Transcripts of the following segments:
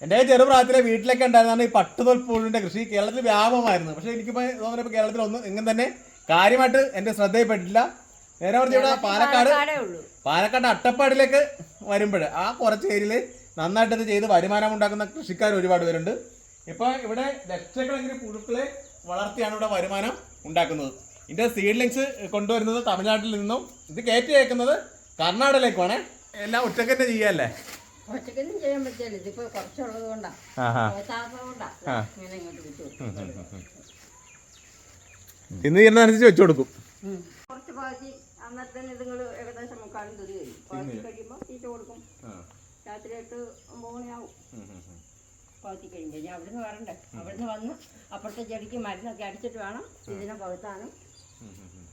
എൻ്റെ ചെറുപ്രായത്തിലെ വീട്ടിലൊക്കെ ഉണ്ടായിരുന്നാണ് ഈ പട്ടുതൊൽപ്പുഴുവിൻ്റെ കൃഷി. കേരളത്തിൽ വ്യാപകമായിരുന്നു. പക്ഷേ എനിക്കിപ്പോൾ തോന്നുന്നു ഇപ്പോൾ കേരളത്തിൽ ഒന്നും എങ്ങനെ തന്നെ കാര്യമായിട്ട് എൻ്റെ ശ്രദ്ധയിൽപ്പെട്ടില്ല. നേരെ പറഞ്ഞ ഇവിടെ പാലക്കാട് അട്ടപ്പാടിലേക്ക് വരുമ്പോൾ ആ കുറച്ച് ഏരിയയിൽ നന്നായിട്ട് ഇത് ചെയ്ത് വരുമാനം ഉണ്ടാക്കുന്ന കൃഷിക്കാർ ഒരുപാട് പേരുണ്ട്. ഇപ്പോൾ ഇവിടെ ലക്ഷക്കണക്കിന് പുഴുക്കളെ വളർത്തിയാണ് ഇവിടെ വരുമാനം ഉണ്ടാക്കുന്നത്. ഇതിൻ്റെ സീഡ്ലിങ്സ് കൊണ്ടുവരുന്നത് തമിഴ്നാട്ടിൽ നിന്നും ഇത് കയറ്റി അയക്കുന്നത് കർണാടകയിലേക്കാണ്. എല്ലാം ഒറ്റക്ക് തന്നെ ചെയ്യാല്ലേ? ഒറ്റക്കൊന്നും ചെയ്യാൻ പറ്റില്ല. ഇതിപ്പോ കുറച്ചുള്ളത് കൊണ്ടാണ്. ഇന്ന് ചെയ്യുന്നതനുസരിച്ച് വെച്ചു കൊടുക്കും. കുറച്ച് പാചി അന്നത്തെ നിങ്ങൾ ഏകദേശം മുക്കാലും തുരി കഴിയും. പാചി കഴിയുമ്പോൾ തീറ്റ കൊടുക്കും. രാത്രി 8-9 മണിയാവും പാത്തി കഴിയുമ്പോൾ. ഇനി അവിടുന്ന് വരണ്ടേ? അവിടുന്ന് വന്ന് അപ്പുറത്തെ ചെടിക്ക് മരുന്നൊക്കെ അടിച്ചിട്ട് വേണം ഇതിനെ പകുത്താനും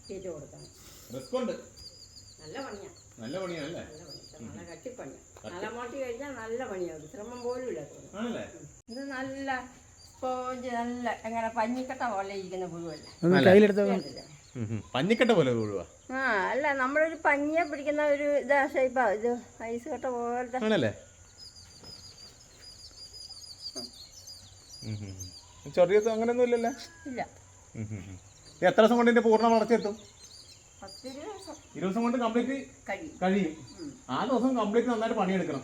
തീറ്റ കൊടുക്കാനും. നല്ല പണിയാണ്. നല്ല പണിയാണല്ലേ? നല്ല കട്ടിപ്പണിയാണ്. നല്ല മോട്ടി കഴിഞ്ഞാൽ നല്ല പണിയാവും. ശ്രമം പോലും ഇല്ല. ഇത് നല്ല സ്പോഞ്ച്, നല്ല എങ്ങനെ പഞ്ഞിക്കട്ട പോലെ ഇരിക്കുന്ന പുഴുവല്ലേ? പഞ്ഞിക്കട്ട പോലെ പുഴുവാ? ആ അല്ല, നമ്മളൊരു പഞ്ഞിയെ പിടിക്കുന്ന ഒരു ഇതാ ഷേപ്പാ. ഇത് ഐസ് കട്ട പോലത്തെ. ചെറിയ അങ്ങനെയൊന്നും ഇല്ലല്ലേ? ഇല്ല. എത്ര ദിവസം കൊണ്ട് ഇതിന്റെ പൂർണ്ണ വളർച്ച എത്തും? 10-20 ദിവസം കൊണ്ട് കംപ്ലീറ്റ് കഴിയും. ആ ദിവസം കംപ്ലീറ്റ് നന്നായിട്ട് പണിയെടുക്കണം.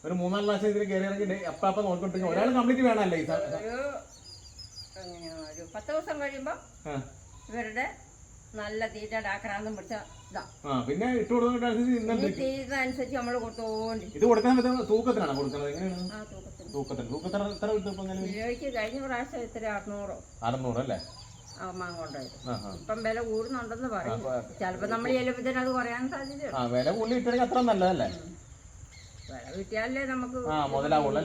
ഒരു 3-4 പ്രാവശ്യം ഇതിൽ കയറി ഇറങ്ങി അപ്പ നോക്കിട്ട് ഒരാൾ കംപ്ലീറ്റ് വേണമല്ലേ? ഒരു 10 ദിവസം കഴിയുമ്പോ ഇവരുടെ നല്ല തീറ്റയുടെ ആക്രാന്തം പിടിച്ച ഇതാ. പിന്നെ ഇട്ട് കൊടുക്കുന്നതനുസരിച്ച് നമ്മൾ കൊടുത്തോണ്ടി. ഇത് കൊടുക്കാൻ തൂക്കത്തിനാണ് കൊടുക്കുന്നത്? എങ്ങനെയാണ് കിലോയ്ക്ക് കഴിഞ്ഞ പ്രാവശ്യം ഇത്ര 600 അല്ലേ? ഇപ്പം വില കൂടുന്നുണ്ടെന്ന് പറയും. ചിലപ്പോ നമ്മൾ ചെലപ്പത്തിന് അത് കുറയാൻ സാധ്യത. വില കൂടുതൽ അത്ര നല്ലതല്ലേ? വില കിട്ടിയാലേ നമുക്ക് മുതലാവുള്ളൂ.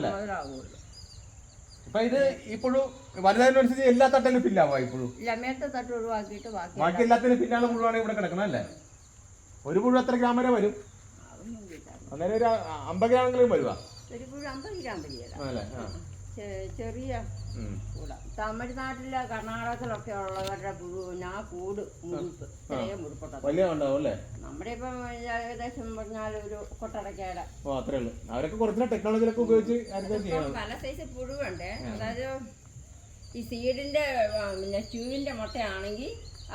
ഇപ്പൊ ഇത് ഇപ്പോഴും വലുതായതിനനുസരിച്ച് എല്ലാ തട്ടിലും ഫില്ലാവാ? ഇപ്പോഴും ഇല്ല, മേലത്തെ തട്ട് ഒഴിവാക്കിയിട്ട് ബാക്കി എല്ലാത്തിനും ഫില്ലാണ് പുഴുവാണ് ഇവിടെ കിടക്കണം അല്ലേ? ഒരു പുഴു എത്ര ഗ്രാം വരെ വരും? അന്നേരം ഒരു 50 ഗ്രാമെങ്കിലും വരുവാ? ഒരു പുഴു 50 ഗ്രാം വരികയല്ല. ചെറിയ കൂടാ. തമിഴ്നാട്ടിലെ കർണാടകത്തിലൊക്കെ ഉള്ളവരുടെ പുഴുവിന് ആ കൂട് മുഴുപ്പ് ചെറിയ മുഴുപ്പൊട്ട. നമ്മുടെ ഇപ്പം ഏകദേശം പറഞ്ഞാൽ ഒരു കൊട്ടടക്കയുടെ അത്രേ ഉള്ളൂ. അവരൊക്കെ കുറച്ച് ടെക്നോളജിയിലൊക്കെ ഉപയോഗിച്ച് പല സൈസ് പുഴുവുണ്ട്. അതായത് ഈ സീഡിന്റെ ട്യൂബിന്റെ മുട്ടയാണെങ്കിൽ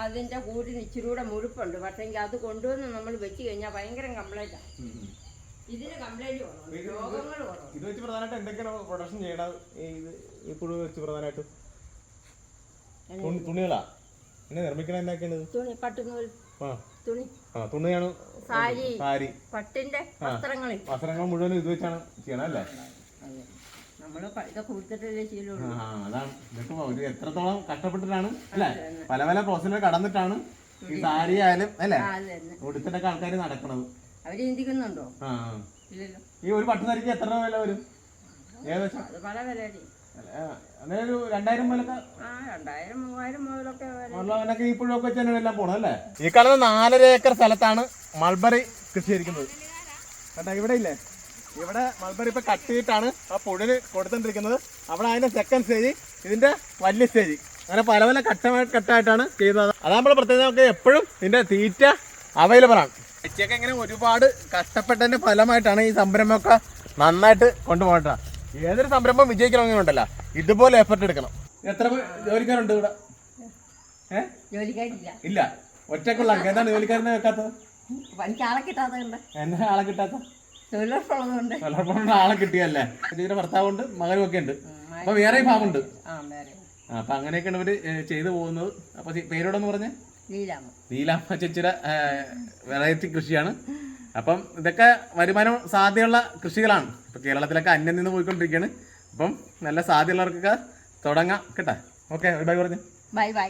അതിന്റെ കൂടിന് ഇച്ചിരി കൂടെ മുഴുപ്പുണ്ട്. പക്ഷെങ്കിൽ അത് കൊണ്ടുവന്ന് നമ്മൾ വെച്ച് കഴിഞ്ഞാൽ ഭയങ്കര കംപ്ലൈന്റാണ്. ഇതിന് കംപ്ലൈന്റ് രോഗങ്ങൾ കുറവ്. ഇത് വെച്ച് പ്രധാനമായിട്ട് എന്തൊക്കെയാണ് പ്രൊഡക്ഷൻ ചെയ്യണത്? ഈ പുഴു വെച്ച് പ്രധാനമായിട്ട് തുണികളാ നിർമ്മിക്കണ? എന്തൊക്കെയാണ്? തുണി, പട്ടുനൂൽ തുണി, തുണിയാണ്, സാരി, പട്ടിന്റെ വസ്ത്രങ്ങൾ മുഴുവനും ഇത് വെച്ചാണ് ചെയ്യണം അല്ലേ? നമ്മള് ഇതൊക്കെ കൊടുത്തിട്ടല്ലേ ശീലമുള്ളൂ. അതാണ്. ഇതൊക്കെ ഒരു എത്രത്തോളം കഷ്ടപ്പെട്ടിട്ടാണ് അല്ലേ? പല പല പ്രോസസ്സിൽ കടന്നിട്ടാണ് ഈ സാരി ആയാലും അല്ലേ കൊടുത്തിട്ടൊക്കെ ആൾക്കാർ നടക്കണത്. അവര് ചിന്തിക്കുന്നുണ്ടോ? ഇല്ലല്ലോ. ഈ ഒരു പട്ടുസാരിക്ക് എത്ര രൂപ വില വരും ഏകദേശം? അത് പല വിലയാണ്. ഒരു 2000 മുതലൊക്കെ 2000-3000 മുതലൊക്കെ ഉള്ളവനൊക്കെ ഈ പുഴൊക്കെ വെച്ച് തന്നെ എല്ലാം പോണം അല്ലേ? ഈ കാണുന്ന 4.5 ഏക്കർ സ്ഥലത്താണ് മൾബറി കൃഷി ചെയ്തിരിക്കുന്നത് കേട്ടോ. ഇവിടെ ഇല്ലേ, ഇവിടെ മൾബറി ഇപ്പൊ കട്ട് ചെയ്തിട്ടാണ് ആ പുഴന് കൊടുത്തോണ്ടിരിക്കുന്നത്. അവിടെ അതിന്റെ സെക്കൻഡ് സ്റ്റേജ്, ഇതിന്റെ വലിയ സ്റ്റേജ്, അങ്ങനെ പല പല കട്ടായിട്ടാണ് ചെയ്യുന്നത്. അത് നമ്മുടെ പ്രത്യേകത. എപ്പോഴും ഇതിന്റെ തീറ്റ അവൈലബിൾ ആണ്. ചേച്ചിയൊക്കെ ഇങ്ങനെ ഒരുപാട് കഷ്ടപ്പെട്ടതിന്റെ ഫലമായിട്ടാണ് ഈ സംരംഭമൊക്കെ നന്നായിട്ട് കൊണ്ടുപോകട്ടെ. ഏതൊരു സംരംഭം വിജയിക്കണമെന്നുണ്ടല്ലോ ഇതുപോലെ എഫർട്ട് എടുക്കണം. എത്ര ജോലിക്കാരുണ്ട് ഇവിടെ? ജോലിക്കാരില്ല. ഇല്ല, ഒറ്റക്കുള്ള. എന്താണ് ജോലിക്കാരനെ വെക്കാത്തത്? ആളെ കിട്ടാത്തതുണ്ട്. എന്നാ ആളെ കിട്ടാത്ത? തൊഴിലുറപ്പുള്ളതുകൊണ്ട് ആളെ കിട്ടിയല്ലേ? ചേച്ചിയുടെ ഭർത്താവുണ്ട്, മകനും ഒക്കെ ഉണ്ട്. അപ്പൊ വേറെ ഭാഗമുണ്ട്. അപ്പൊ അങ്ങനെയൊക്കെയാണ് ഇവര് ചെയ്തു പോകുന്നത്. അപ്പൊ പേരോടെന്ന് പറഞ്ഞേ? ലീലാമ്മ ചേച്ചിയുടെ വെറൈറ്റി കൃഷിയാണ്. അപ്പം ഇതൊക്കെ വരുമാനം സാധ്യതയുള്ള കൃഷികളാണ്. ഇപ്പം കേരളത്തിലൊക്കെ അന്യം നിന്ന് പോയിക്കൊണ്ടിരിക്കുകയാണ്. അപ്പം നല്ല സാധ്യതയുള്ളവർക്കൊക്കെ തുടങ്ങാം കേട്ടോ. ഓക്കെ, ബൈ പറഞ്ഞു. ബൈ.